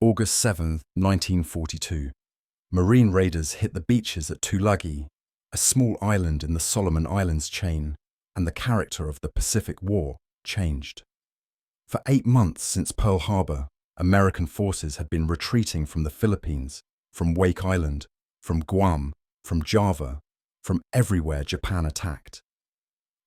August 7, 1942. Marine raiders hit the beaches at Tulagi, a small island in the Solomon Islands chain, and the character of the Pacific War changed. For 8 months since Pearl Harbor, American forces had been retreating from the Philippines, from Wake Island, from Guam, from Java, from everywhere Japan attacked.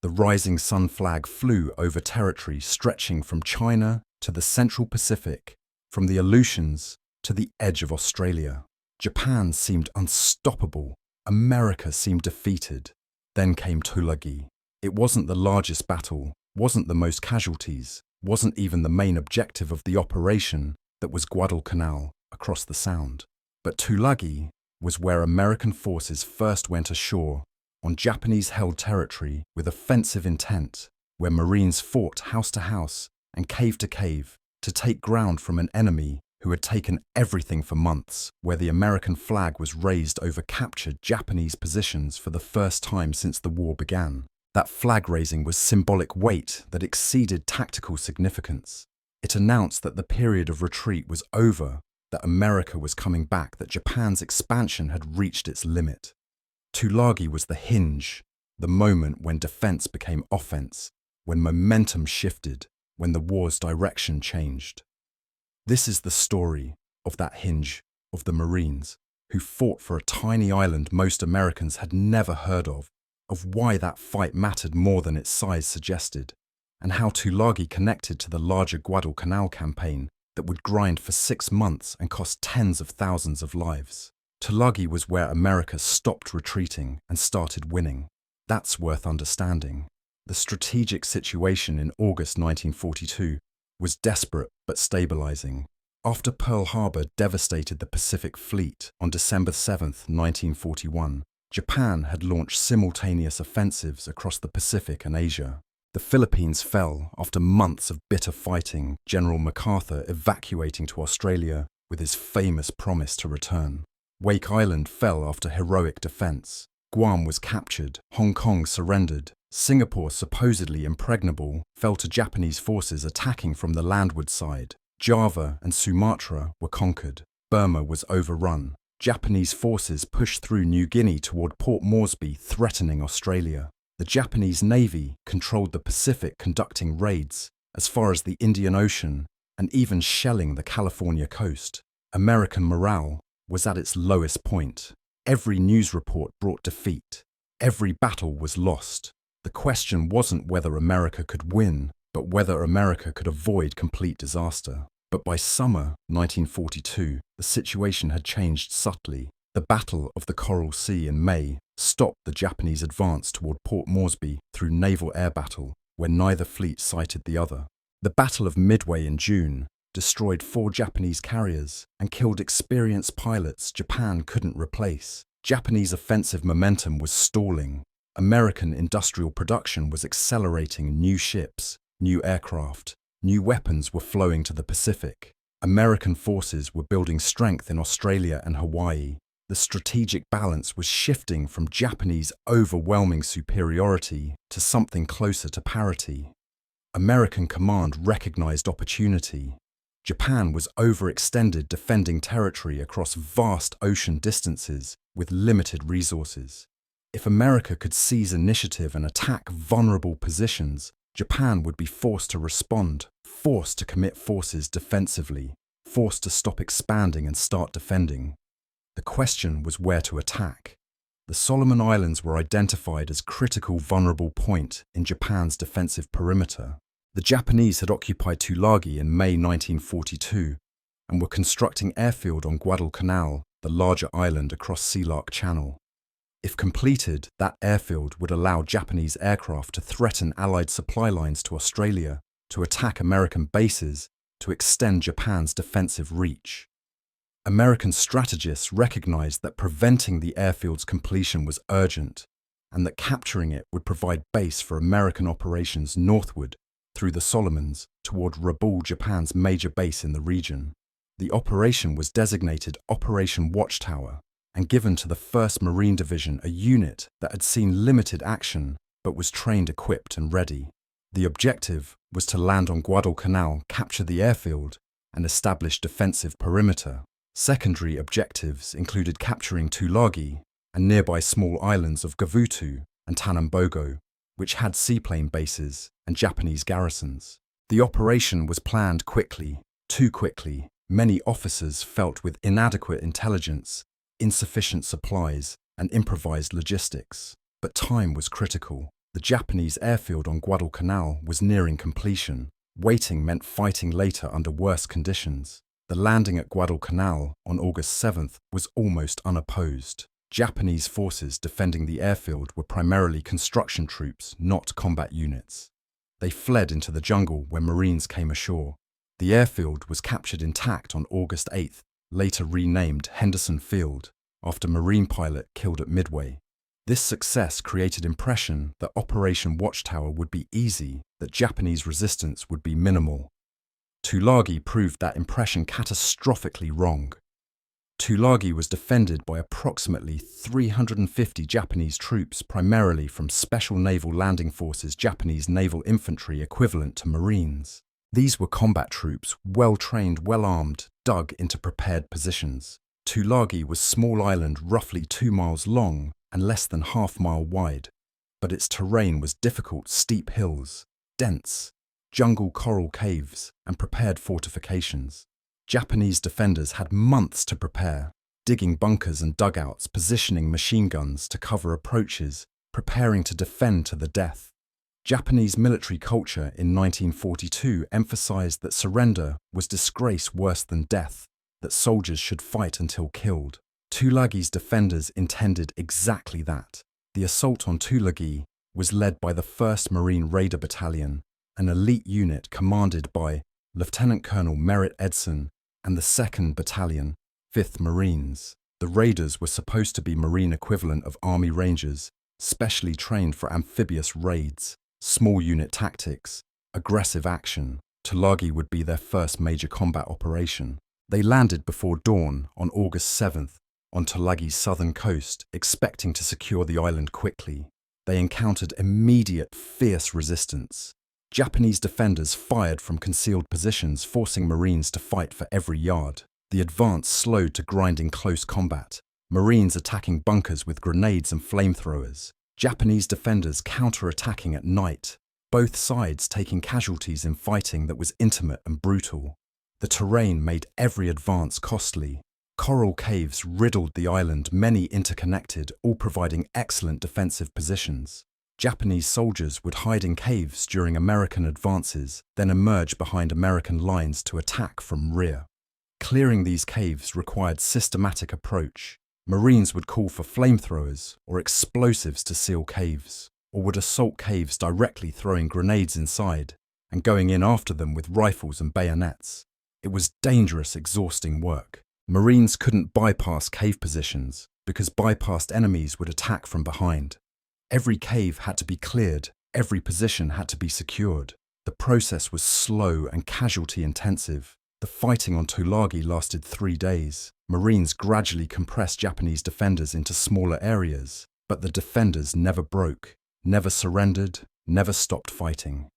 The rising sun flag flew over territory stretching from China to the Central Pacific, from the Aleutians to the edge of Australia. Japan seemed unstoppable. America seemed defeated. Then came Tulagi. It wasn't the largest battle, wasn't the most casualties, wasn't even the main objective of the operation that was Guadalcanal across the Sound. But Tulagi was where American forces first went ashore on Japanese-held territory with offensive intent, where Marines fought house to house and cave to cave to take ground from an enemy who had taken everything for months, where the American flag was raised over captured Japanese positions for the first time since the war began. That flag raising was symbolic weight that exceeded tactical significance. It announced that the period of retreat was over, that America was coming back, that Japan's expansion had reached its limit. Tulagi was the hinge, the moment when defense became offense, when momentum shifted, when the war's direction changed. This is the story of that hinge, of the Marines, who fought for a tiny island most Americans had never heard of why that fight mattered more than its size suggested, and how Tulagi connected to the larger Guadalcanal campaign that would grind for 6 months and cost tens of thousands of lives. Tulagi was where America stopped retreating and started winning. That's worth understanding. The strategic situation in August 1942 was desperate but stabilizing. After Pearl Harbor devastated the Pacific Fleet on December 7, 1941, Japan had launched simultaneous offensives across the Pacific and Asia. The Philippines fell after months of bitter fighting, General MacArthur evacuating to Australia with his famous promise to return. Wake Island fell after heroic defense. Guam was captured, Hong Kong surrendered, Singapore, supposedly impregnable, fell to Japanese forces attacking from the landward side. Java and Sumatra were conquered. Burma was overrun. Japanese forces pushed through New Guinea toward Port Moresby, threatening Australia. The Japanese Navy controlled the Pacific, conducting raids as far as the Indian Ocean and even shelling the California coast. American morale was at its lowest point. Every news report brought defeat. Every battle was lost. The question wasn't whether America could win, but whether America could avoid complete disaster. But by summer 1942, the situation had changed subtly. The Battle of the Coral Sea in May stopped the Japanese advance toward Port Moresby through naval air battle, where neither fleet sighted the other. The Battle of Midway in June destroyed 4 Japanese carriers and killed experienced pilots Japan couldn't replace. Japanese offensive momentum was stalling. American industrial production was accelerating. New ships, new aircraft, new weapons were flowing to the Pacific. American forces were building strength in Australia and Hawaii. The strategic balance was shifting from Japanese overwhelming superiority to something closer to parity. American command recognized opportunity. Japan was overextended, defending territory across vast ocean distances with limited resources. If America could seize initiative and attack vulnerable positions, Japan would be forced to respond, forced to commit forces defensively, forced to stop expanding and start defending. The question was where to attack. The Solomon Islands were identified as critical vulnerable point in Japan's defensive perimeter. The Japanese had occupied Tulagi in May 1942 and were constructing airfield on Guadalcanal, the larger island across Sealark Channel. If completed, that airfield would allow Japanese aircraft to threaten Allied supply lines to Australia, to attack American bases, to extend Japan's defensive reach. American strategists recognized that preventing the airfield's completion was urgent, and that capturing it would provide base for American operations northward through the Solomons toward Rabaul, Japan's major base in the region. The operation was designated Operation Watchtower and given to the 1st Marine Division, a unit that had seen limited action but was trained, equipped and ready. The objective was to land on Guadalcanal, capture the airfield, and established defensive perimeter. Secondary objectives included capturing Tulagi and nearby small islands of Gavutu and Tanambogo, which had seaplane bases and Japanese garrisons. The operation was planned quickly, too quickly. Many officers felt with inadequate intelligence, insufficient supplies, and improvised logistics. But time was critical. The Japanese airfield on Guadalcanal was nearing completion. Waiting meant fighting later under worse conditions. The landing at Guadalcanal on August 7th was almost unopposed. Japanese forces defending the airfield were primarily construction troops, not combat units. They fled into the jungle when Marines came ashore. The airfield was captured intact on August 8th, later renamed Henderson Field, after Marine pilot killed at Midway. This success created impression that Operation Watchtower would be easy, that Japanese resistance would be minimal. Tulagi proved that impression catastrophically wrong. Tulagi was defended by approximately 350 Japanese troops, primarily from Special Naval Landing Forces Japanese naval infantry equivalent to Marines. These were combat troops, well-trained, well-armed, dug into prepared positions. Tulagi was a small island roughly 2 miles long and less than half-mile wide, but its terrain was difficult: steep hills, dense jungle coral caves, and prepared fortifications. Japanese defenders had months to prepare, digging bunkers and dugouts, positioning machine guns to cover approaches, preparing to defend to the death. Japanese military culture in 1942 emphasized that surrender was disgrace worse than death, that soldiers should fight until killed. Tulagi's defenders intended exactly that. The assault on Tulagi was led by the 1st Marine Raider Battalion, an elite unit commanded by Lieutenant Colonel Merritt Edson and the 2nd Battalion, 5th Marines. The Raiders were supposed to be Marine equivalent of Army Rangers, specially trained for amphibious raids, small unit tactics, aggressive action. Tulagi would be their first major combat operation. They landed before dawn on August 7th on Tulagi's southern coast, expecting to secure the island quickly. They encountered immediate, fierce resistance. Japanese defenders fired from concealed positions, forcing Marines to fight for every yard. The advance slowed to grinding close combat, Marines attacking bunkers with grenades and flamethrowers. Japanese defenders counter-attacking at night, both sides taking casualties in fighting that was intimate and brutal. The terrain made every advance costly. Coral caves riddled the island, many interconnected, all providing excellent defensive positions. Japanese soldiers would hide in caves during American advances, then emerge behind American lines to attack from rear. Clearing these caves required systematic approach. Marines would call for flamethrowers or explosives to seal caves, or would assault caves directly, throwing grenades inside and going in after them with rifles and bayonets. It was dangerous, exhausting work. Marines couldn't bypass cave positions because bypassed enemies would attack from behind. Every cave had to be cleared, every position had to be secured. The process was slow and casualty intensive. The fighting on Tulagi lasted 3 days. Marines gradually compressed Japanese defenders into smaller areas, but the defenders never broke, never surrendered, never stopped fighting.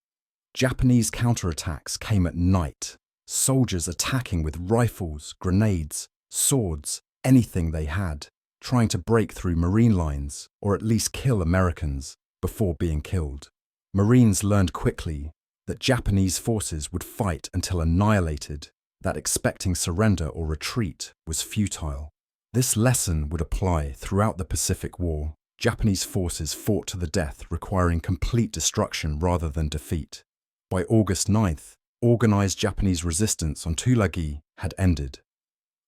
Japanese counterattacks came at night, soldiers attacking with rifles, grenades, swords, anything they had, trying to break through Marine lines or at least kill Americans before being killed. Marines learned quickly that Japanese forces would fight until annihilated, that expecting surrender or retreat was futile. This lesson would apply throughout the Pacific War. Japanese forces fought to the death, requiring complete destruction rather than defeat. By August 9th, organized Japanese resistance on Tulagi had ended.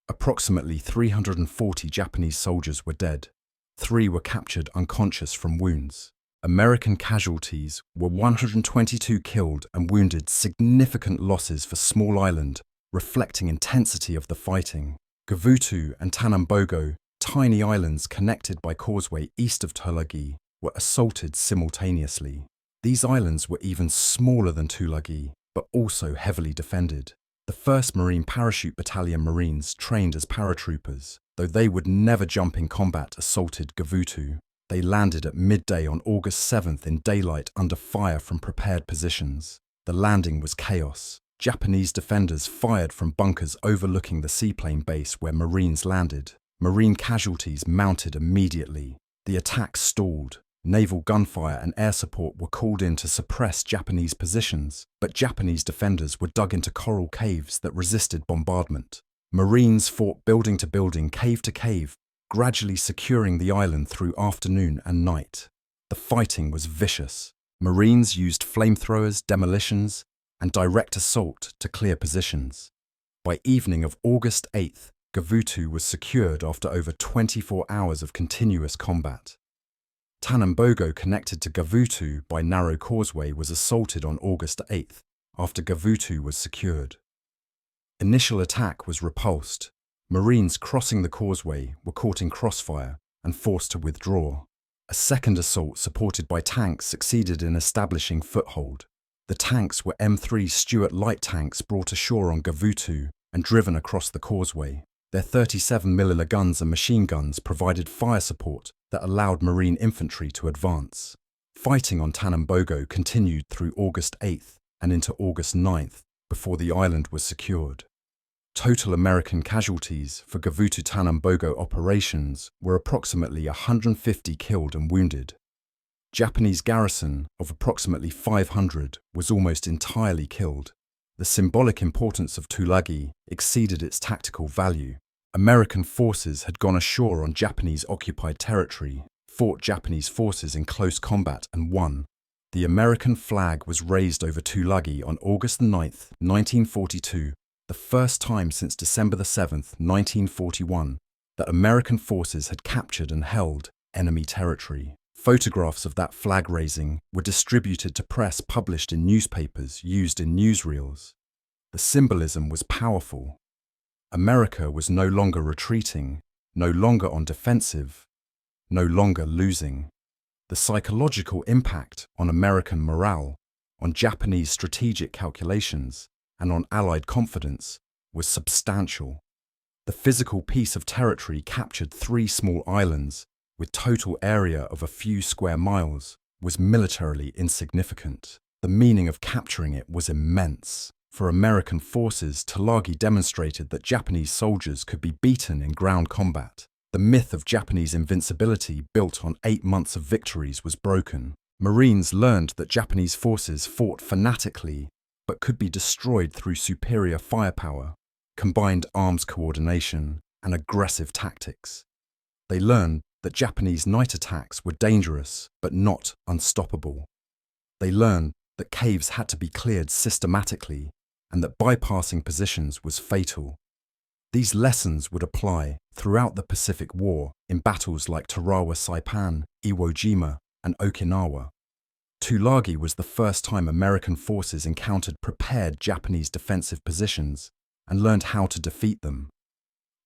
Approximately 340 Japanese soldiers were dead. 3 were captured unconscious from wounds. American casualties were 122 killed and wounded, significant losses for small island, reflecting intensity of the fighting. Gavutu and Tanambogo, tiny islands connected by causeway east of Tulagi, were assaulted simultaneously. These islands were even smaller than Tulagi, but also heavily defended. The 1st Marine Parachute Battalion Marines trained as paratroopers, though they would never jump in combat, assaulted Gavutu. They landed at midday on August 7th in daylight under fire from prepared positions. The landing was chaos. Japanese defenders fired from bunkers overlooking the seaplane base where Marines landed. Marine casualties mounted immediately. The attack stalled. Naval gunfire and air support were called in to suppress Japanese positions, but Japanese defenders were dug into coral caves that resisted bombardment. Marines fought building to building, cave to cave, gradually securing the island through afternoon and night. The fighting was vicious. Marines used flamethrowers, demolitions, and direct assault to clear positions. By evening of August 8th, Gavutu was secured after over 24 hours of continuous combat. Tanambogo, connected to Gavutu by narrow causeway, was assaulted on August 8th after Gavutu was secured. Initial attack was repulsed. Marines crossing the causeway were caught in crossfire and forced to withdraw. A second assault supported by tanks succeeded in establishing foothold. The tanks were M3 Stuart light tanks brought ashore on Gavutu and driven across the causeway. Their 37mm guns and machine guns provided fire support that allowed Marine infantry to advance. Fighting on Tanambogo continued through August 8th and into August 9th before the island was secured. Total American casualties for Gavutu Tanambogo operations were approximately 150 killed and wounded. Japanese garrison of approximately 500 was almost entirely killed. The symbolic importance of Tulagi exceeded its tactical value. American forces had gone ashore on Japanese-occupied territory, fought Japanese forces in close combat and won. The American flag was raised over Tulagi on August 9, 1942, the first time since December 7, 1941, that American forces had captured and held enemy territory. Photographs of that flag raising were distributed to press published in newspapers used in newsreels. The symbolism was powerful. America was no longer retreating, no longer on defensive, no longer losing. The psychological impact on American morale, on Japanese strategic calculations, and on Allied confidence was substantial. The physical piece of territory captured 3 small islands with total area of a few square miles was militarily insignificant. The meaning of capturing it was immense. For American forces, Tulagi demonstrated that Japanese soldiers could be beaten in ground combat. The myth of Japanese invincibility built on 8 months of victories was broken. Marines learned that Japanese forces fought fanatically but could be destroyed through superior firepower, combined arms coordination, and aggressive tactics. They learned that Japanese night attacks were dangerous but not unstoppable. They learned that caves had to be cleared systematically and that bypassing positions was fatal. These lessons would apply throughout the Pacific War in battles like Tarawa Saipan, Iwo Jima, and Okinawa. Tulagi was the first time American forces encountered prepared Japanese defensive positions and learned how to defeat them.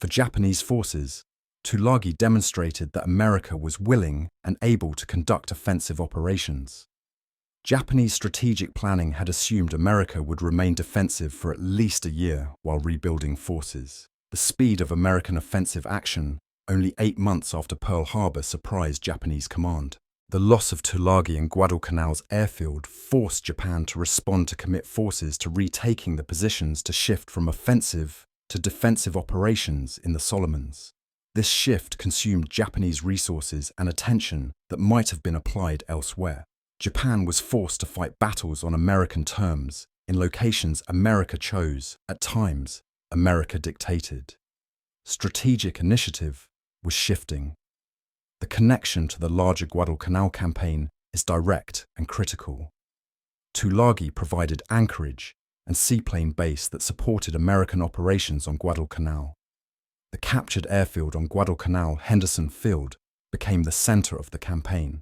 For Japanese forces, Tulagi demonstrated that America was willing and able to conduct offensive operations. Japanese strategic planning had assumed America would remain defensive for at least a year while rebuilding forces. The speed of American offensive action, only 8 months after Pearl Harbor, surprised Japanese command. The loss of Tulagi and Guadalcanal's airfield forced Japan to respond to commit forces to retaking the positions to shift from offensive to defensive operations in the Solomons. This shift consumed Japanese resources and attention that might have been applied elsewhere. Japan was forced to fight battles on American terms, in locations America chose, at times America dictated. Strategic initiative was shifting. The connection to the larger Guadalcanal campaign is direct and critical. Tulagi provided anchorage and seaplane base that supported American operations on Guadalcanal. The captured airfield on Guadalcanal Henderson Field became the center of the campaign.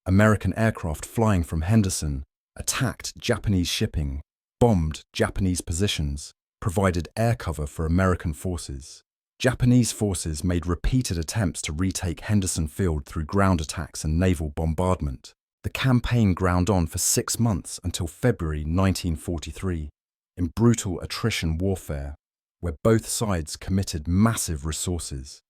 American aircraft flying from Henderson attacked Japanese shipping, bombed Japanese positions, provided air cover for American forces. Japanese forces made repeated attempts to retake Henderson Field through ground attacks and naval bombardment. The campaign ground on for 6 months until February 1943, in brutal attrition warfare, where both sides committed massive resources.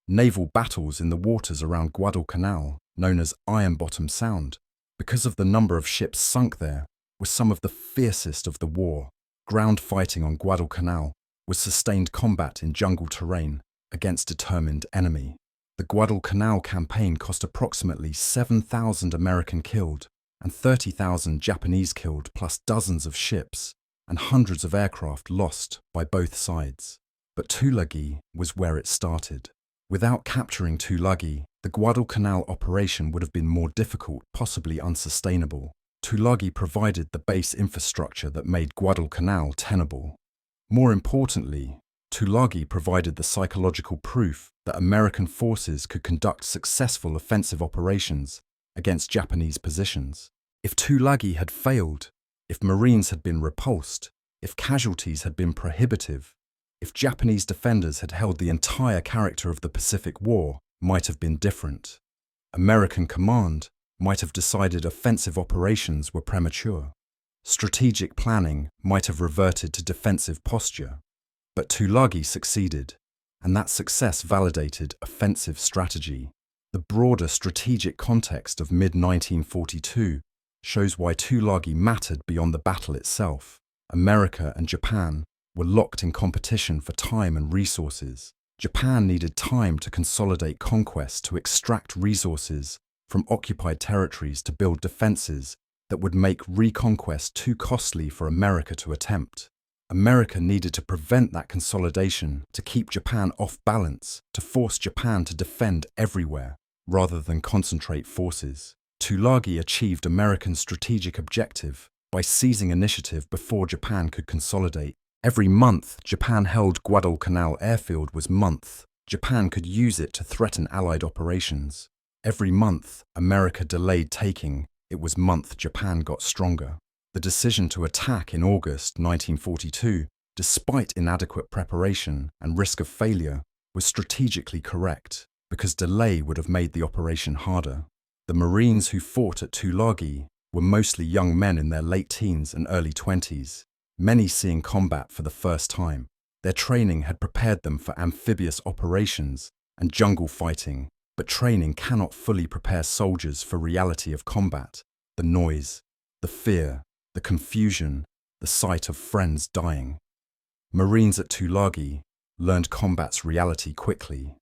Naval battles in the waters around Guadalcanal, known as Iron Bottom Sound, because of the number of ships sunk there, were some of the fiercest of the war. ground fighting on Guadalcanal was sustained combat in jungle terrain against determined enemy. The Guadalcanal campaign cost approximately 7,000 American killed and 30,000 Japanese killed, plus dozens of ships and hundreds of aircraft lost by both sides. But Tulagi was where it started. Without capturing Tulagi, the Guadalcanal operation would have been more difficult, possibly unsustainable. Tulagi provided the base infrastructure that made Guadalcanal tenable. More importantly, Tulagi provided the psychological proof that American forces could conduct successful offensive operations against Japanese positions. If Tulagi had failed, if Marines had been repulsed, if casualties had been prohibitive, if Japanese defenders had held the entire character of the Pacific War, might have been different. American command might have decided offensive operations were premature. Strategic planning might have reverted to defensive posture. But Tulagi succeeded, and that success validated offensive strategy. The broader strategic context of mid-1942 shows why Tulagi mattered beyond the battle itself. America and Japan were locked in competition for time and resources. Japan needed time to consolidate conquest, to extract resources from occupied territories, to build defenses that would make reconquest too costly for America to attempt. America needed to prevent that consolidation, to keep Japan off balance, to force Japan to defend everywhere, rather than concentrate forces. Tulagi achieved American strategic objective by seizing initiative before Japan could consolidate. Every month Japan held Guadalcanal airfield was month. Japan could use it to threaten Allied operations. Every month America delayed taking, it was month Japan got stronger. The decision to attack in August 1942, despite inadequate preparation and risk of failure, was strategically correct, because delay would have made the operation harder. The Marines who fought at Tulagi were mostly young men in their late teens and early 20s, many seeing combat for the first time. Their training had prepared them for amphibious operations and jungle fighting, but training cannot fully prepare soldiers for reality of combat, the noise, the fear, the confusion, the sight of friends dying. Marines at Tulagi learned combat's reality quickly.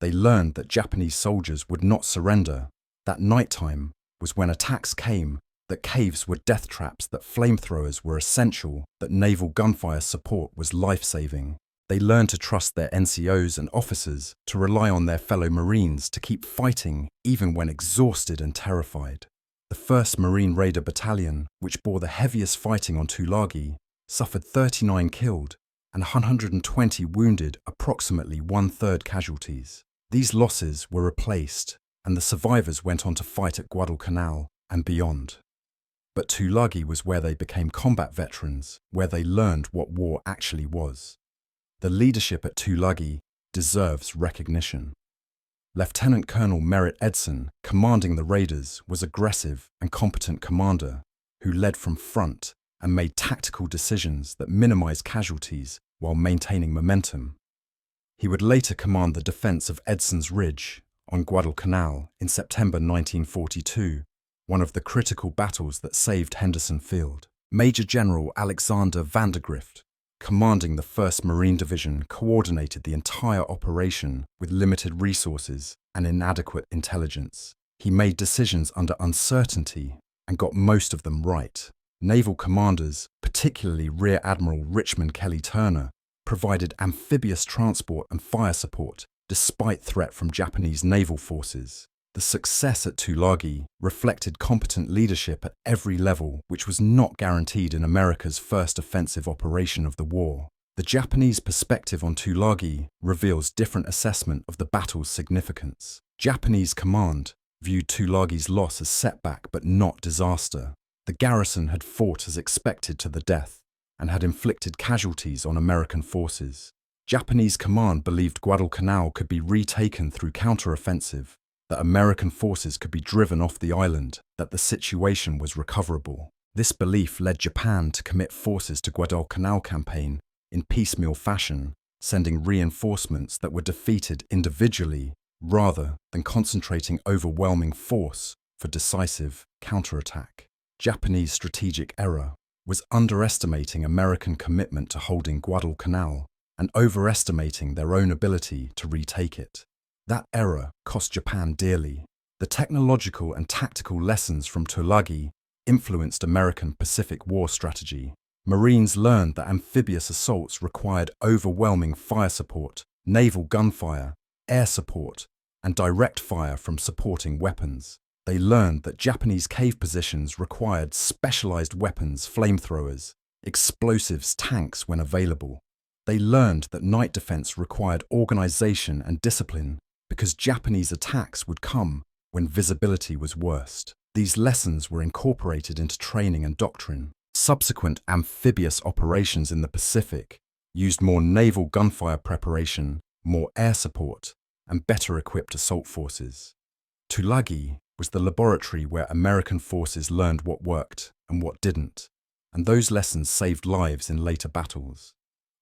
They learned that Japanese soldiers would not surrender, that nighttime was when attacks came, that caves were death traps, that flamethrowers were essential, that naval gunfire support was life-saving. They learned to trust their NCOs and officers, to rely on their fellow Marines to keep fighting even when exhausted and terrified. The 1st Marine Raider Battalion, which bore the heaviest fighting on Tulagi, suffered 39 killed and 120 wounded, approximately 1/3 casualties. These losses were replaced, and the survivors went on to fight at Guadalcanal and beyond. But Tulagi was where they became combat veterans, where they learned what war actually was. The leadership at Tulagi deserves recognition. Lieutenant Colonel Merritt Edson, commanding the Raiders, was aggressive and competent commander who led from front and made tactical decisions that minimized casualties while maintaining momentum. He would later command the defense of Edson's Ridge on Guadalcanal in September 1942, one of the critical battles that saved Henderson Field. Major General Alexander Vandergrift, commanding the 1st Marine Division, coordinated the entire operation with limited resources and inadequate intelligence. He made decisions under uncertainty and got most of them right. Naval commanders, particularly Rear Admiral Richmond Kelly Turner, provided amphibious transport and fire support despite threat from Japanese naval forces. The success at Tulagi reflected competent leadership at every level, which was not guaranteed in America's first offensive operation of the war. The Japanese perspective on Tulagi reveals different assessment of the battle's significance. Japanese command viewed Tulagi's loss as setback but not disaster. The garrison had fought as expected to the death and had inflicted casualties on American forces. Japanese command believed Guadalcanal could be retaken through counteroffensive, that American forces could be driven off the island, that the situation was recoverable. This belief led Japan to commit forces to Guadalcanal campaign in piecemeal fashion, sending reinforcements that were defeated individually rather than concentrating overwhelming force for decisive counterattack. Japanese strategic error. was underestimating American commitment to holding Guadalcanal and overestimating their own ability to retake it. That error cost Japan dearly. The technological and tactical lessons from Tulagi influenced American Pacific War strategy. Marines learned that amphibious assaults required overwhelming fire support, naval gunfire, air support, and direct fire from supporting weapons. They learned that Japanese cave positions required specialized weapons, flamethrowers, explosives, tanks when available. They learned that night defense required organization and discipline because Japanese attacks would come when visibility was worst. These lessons were incorporated into training and doctrine. Subsequent amphibious operations in the Pacific used more naval gunfire preparation, more air support, and better equipped assault forces. Tulagi was the laboratory where American forces learned what worked and what didn't, and those lessons saved lives in later battles.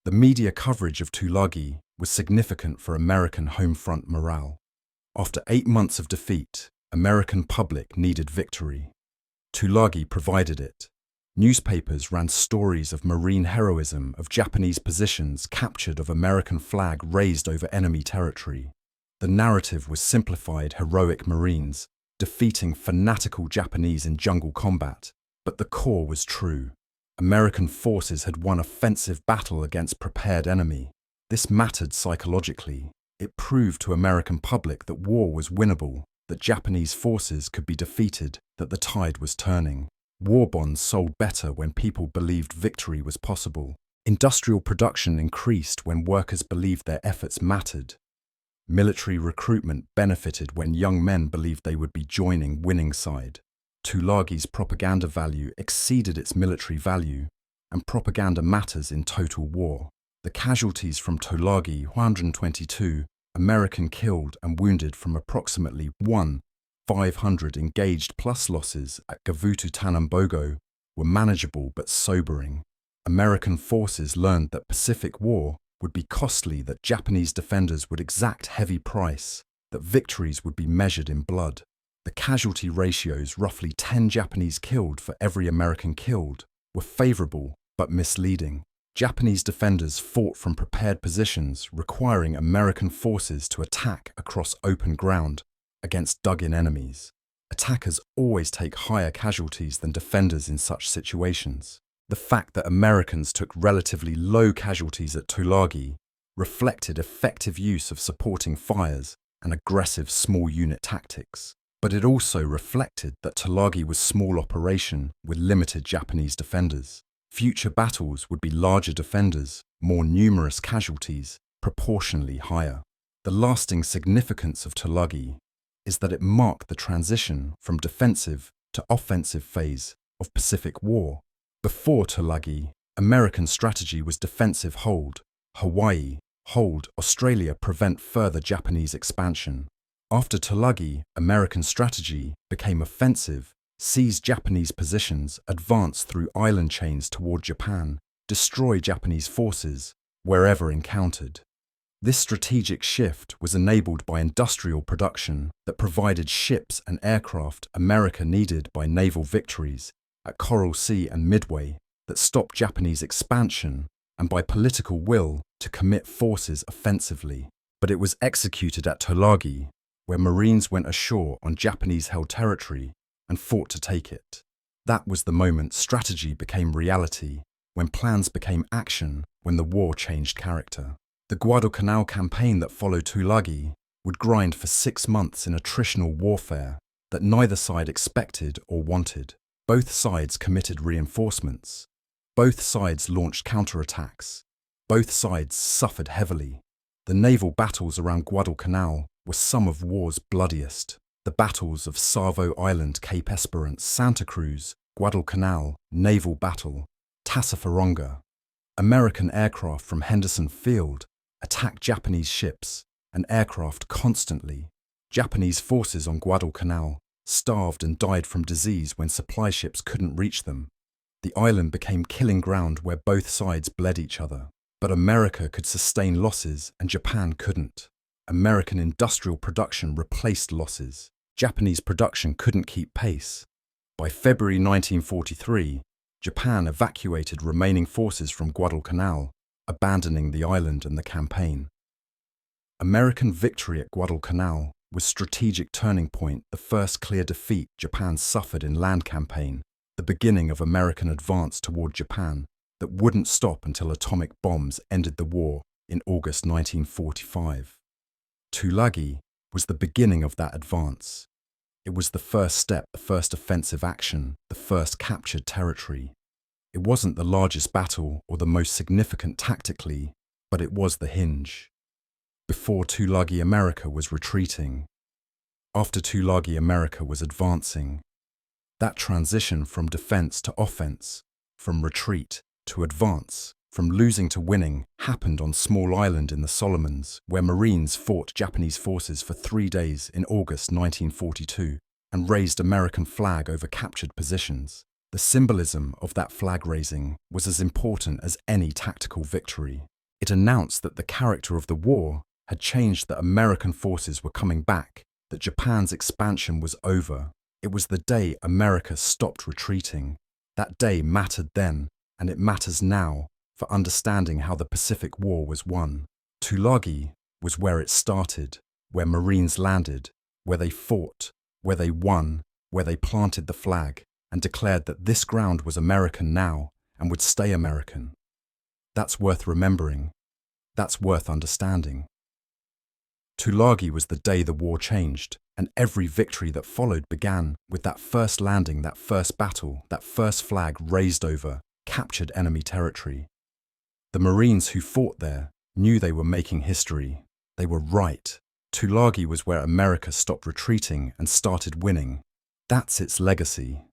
The media coverage of Tulagi was significant for American home front morale. After 8 months of defeat, American public needed victory. Tulagi provided it. Newspapers ran stories of Marine heroism, of Japanese positions captured, of American flag raised over enemy territory. The narrative was simplified heroic Marines, defeating fanatical Japanese in jungle combat, but the core was true. American forces had won offensive battle against prepared enemy. This mattered psychologically. It proved to American public that war was winnable, that Japanese forces could be defeated, that the tide was turning. War bonds sold better when people believed victory was possible. Industrial production increased when workers believed their efforts mattered. Military recruitment benefited when young men believed they would be joining winning side. Tulagi's propaganda value exceeded its military value, and propaganda matters in total war. The casualties from Tulagi, 122 American killed and wounded from approximately 500 engaged plus losses at Gavutu Tanambogo were manageable but sobering. American forces learned that Pacific War would be costly, that Japanese defenders would exact heavy price, that victories would be measured in blood. The casualty ratios, roughly 10 Japanese killed for every American killed, were favorable but misleading. Japanese defenders fought from prepared positions, requiring American forces to attack across open ground against dug-in enemies. Attackers always take higher casualties than defenders in such situations. The fact that Americans took relatively low casualties at Tulagi reflected effective use of supporting fires and aggressive small unit tactics. But it also reflected that Tulagi was small operation with limited Japanese defenders. Future battles would be larger defenders, more numerous casualties, proportionally higher. The lasting significance of Tulagi is that it marked the transition from defensive to offensive phase of Pacific War. Before Tulagi, American strategy was defensive, hold Hawaii, hold Australia, prevent further Japanese expansion. After Tulagi, American strategy became offensive, seize Japanese positions, advance through island chains toward Japan, destroy Japanese forces wherever encountered. This strategic shift was enabled by industrial production that provided ships and aircraft America needed, by naval victories at Coral Sea and Midway that stopped Japanese expansion, and by political will to commit forces offensively. But it was executed at Tulagi, where Marines went ashore on Japanese-held territory and fought to take it. That was the moment strategy became reality, when plans became action, when the war changed character. The Guadalcanal campaign that followed Tulagi would grind for 6 months in attritional warfare that neither side expected or wanted. Both sides committed reinforcements. Both sides launched counterattacks. Both sides suffered heavily. The naval battles around Guadalcanal were some of war's bloodiest. The battles of Savo Island, Cape Esperance, Santa Cruz, Guadalcanal, Naval Battle, Tassafaronga. American aircraft from Henderson Field attacked Japanese ships and aircraft constantly. Japanese forces on Guadalcanal starved and died from disease when supply ships couldn't reach them. The island became killing ground where both sides bled each other. But America could sustain losses and Japan couldn't. American industrial production replaced losses. Japanese production couldn't keep pace. By February 1943, Japan evacuated remaining forces from Guadalcanal, abandoning the island and the campaign. American victory at Guadalcanal was strategic turning point, the first clear defeat Japan suffered in land campaign, the beginning of American advance toward Japan that wouldn't stop until atomic bombs ended the war in August 1945. Tulagi was the beginning of that advance. It was the first step, the first offensive action, the first captured territory. It wasn't the largest battle or the most significant tactically, but it was the hinge. Before Tulagi, America was retreating. After Tulagi, America was advancing. That transition from defense to offense, from retreat to advance, from losing to winning, happened on small island in the Solomons, where Marines fought Japanese forces for 3 days in August 1942 and raised American flag over captured positions. The symbolism of that flag raising was as important as any tactical victory. It announced that the character of the war had changed, that American forces were coming back, that Japan's expansion was over. It was the day America stopped retreating. That day mattered then, and it matters now, for understanding how the Pacific War was won. Tulagi was where it started, where Marines landed, where they fought, where they won, where they planted the flag, and declared that this ground was American now and would stay American. That's worth remembering. That's worth understanding. Tulagi was the day the war changed, and every victory that followed began with that first landing, that first battle, that first flag raised over captured enemy territory. The Marines who fought there knew they were making history. They were right. Tulagi was where America stopped retreating and started winning. That's its legacy.